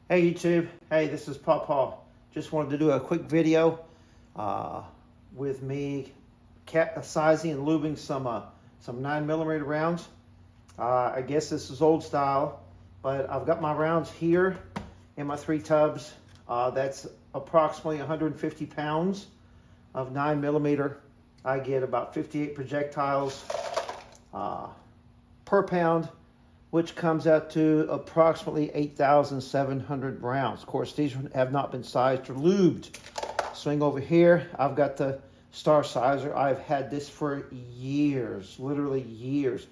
Hey YouTube, hey, this is Papa. Just wanted to do a quick video with me sizing and lubing some 9mm rounds. I guess this is old style, but I've got my rounds here in my 3 tubs. That's approximately 150 pounds of 9mm. I get about 58 projectiles per pound, which comes out to approximately 8,700 rounds. Of course, these have not been sized or lubed. Swing over here, I've got the Star Sizer. I've had this for years, literally years.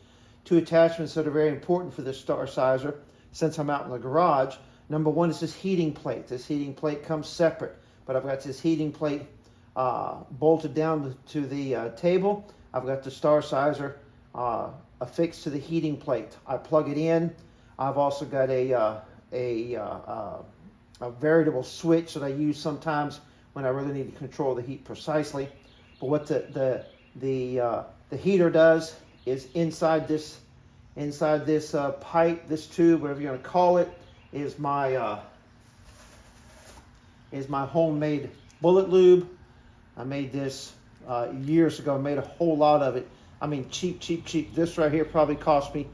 2 attachments that are very important for this Star Sizer since I'm out in the garage. Number one is this heating plate. This heating plate comes separate, but I've got this heating plate bolted down to the table. I've got the Star Sizer affixed to the heating plate. I plug it in. I've also got a variable switch that I use sometimes when I really need to control the heat precisely. But what the heater does is inside this pipe, this tube, whatever you're going to call it, is my homemade bullet lube. I made this years ago. I made a whole lot of it. I mean, cheap. This right here probably cost me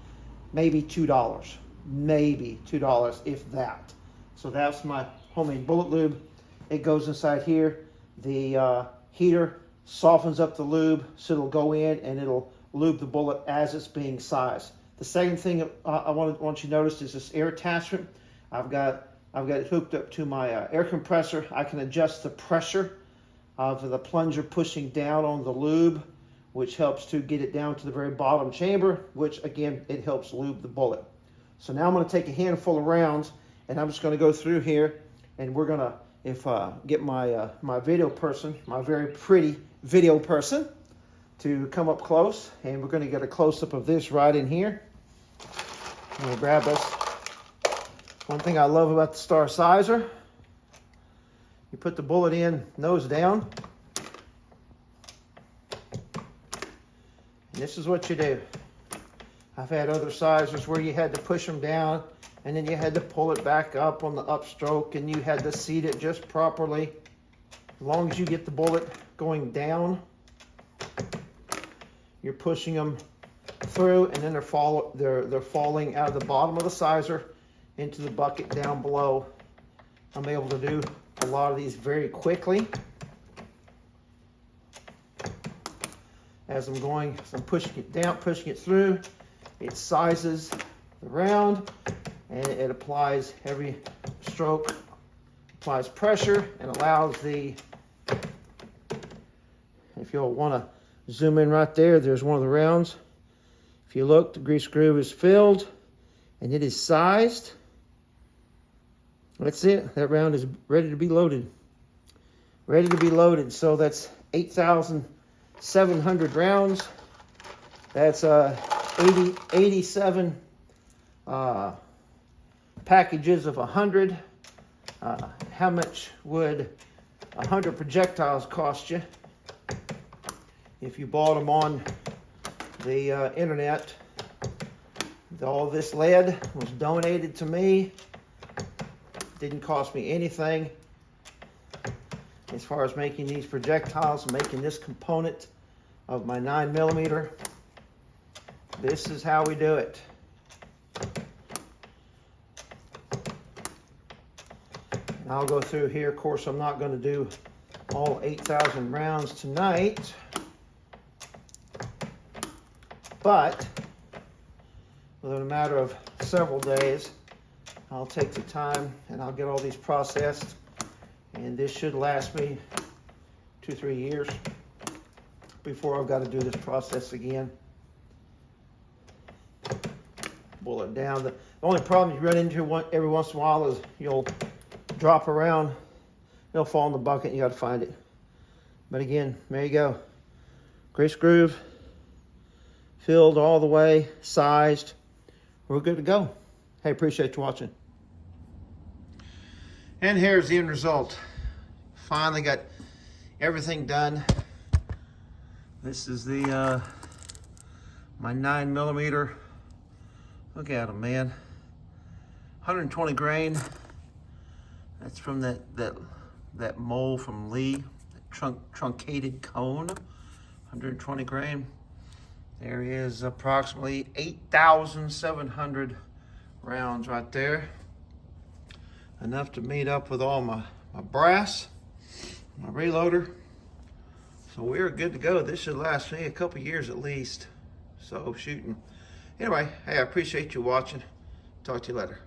maybe $2. Maybe $2, if that. So that's my homemade bullet lube. It goes inside here. The heater softens up the lube, so it'll go in and it'll lube the bullet as it's being sized. The second thing I want you to notice is this air attachment. I've got it hooked up to my air compressor. I can adjust the pressure of the plunger pushing down on the lube, which helps to get it down to the very bottom chamber, which again, it helps lube the bullet. So now I'm going to take a handful of rounds and I'm just going to go through here, and we're going to get my my video person, my very pretty video person, to come up close, and we're going to get a close-up of this right in here. I'm going to grab us. One thing I love about the Star Sizer, you put the bullet in nose down. This is what you do. I've had other sizers where you had to push them down and then you had to pull it back up on the upstroke and you had to seat it just properly. As long as you get the bullet going down, you're pushing them through, and then they're falling out of the bottom of the sizer into the bucket down below. I'm able to do a lot of these very quickly. As I'm pushing it down, pushing it through, it sizes the round, and it applies every stroke, applies pressure, and allows the, if you'll want to zoom in right there, there's one of the rounds. If you look, the grease groove is filled, and it is sized. That's it. That round is ready to be loaded. Ready to be loaded. So that's 8,700 rounds. That's 87 packages of 100. How much would 100 projectiles cost you if you bought them on the internet? All this lead was donated to me. Didn't cost me anything as far as making these projectiles, making this component of my 9mm. This is how we do it. And I'll go through here. Of course, I'm not going to do all 8,000 rounds tonight, but within a matter of several days, I'll take the time and I'll get all these processed, and this should last me 2-3 years before I've got to do this process again. Bullet down. The only problem you run into every once in a while is you'll drop around, it'll fall in the bucket, and you got to find it. But again, there you go. Grease groove filled all the way, sized. We're good to go. Hey, appreciate you watching. And here's the end result. Finally got everything done. This is the my 9mm. Look at them, man. 120 grain. That's from that mold from Lee, truncated cone, 120 grain. There is approximately 8,700 rounds right there. Enough to meet up with all my brass, my reloader. So we're good to go. This should last me a couple years at least. So shooting. Anyway, hey, I appreciate you watching. Talk to you later.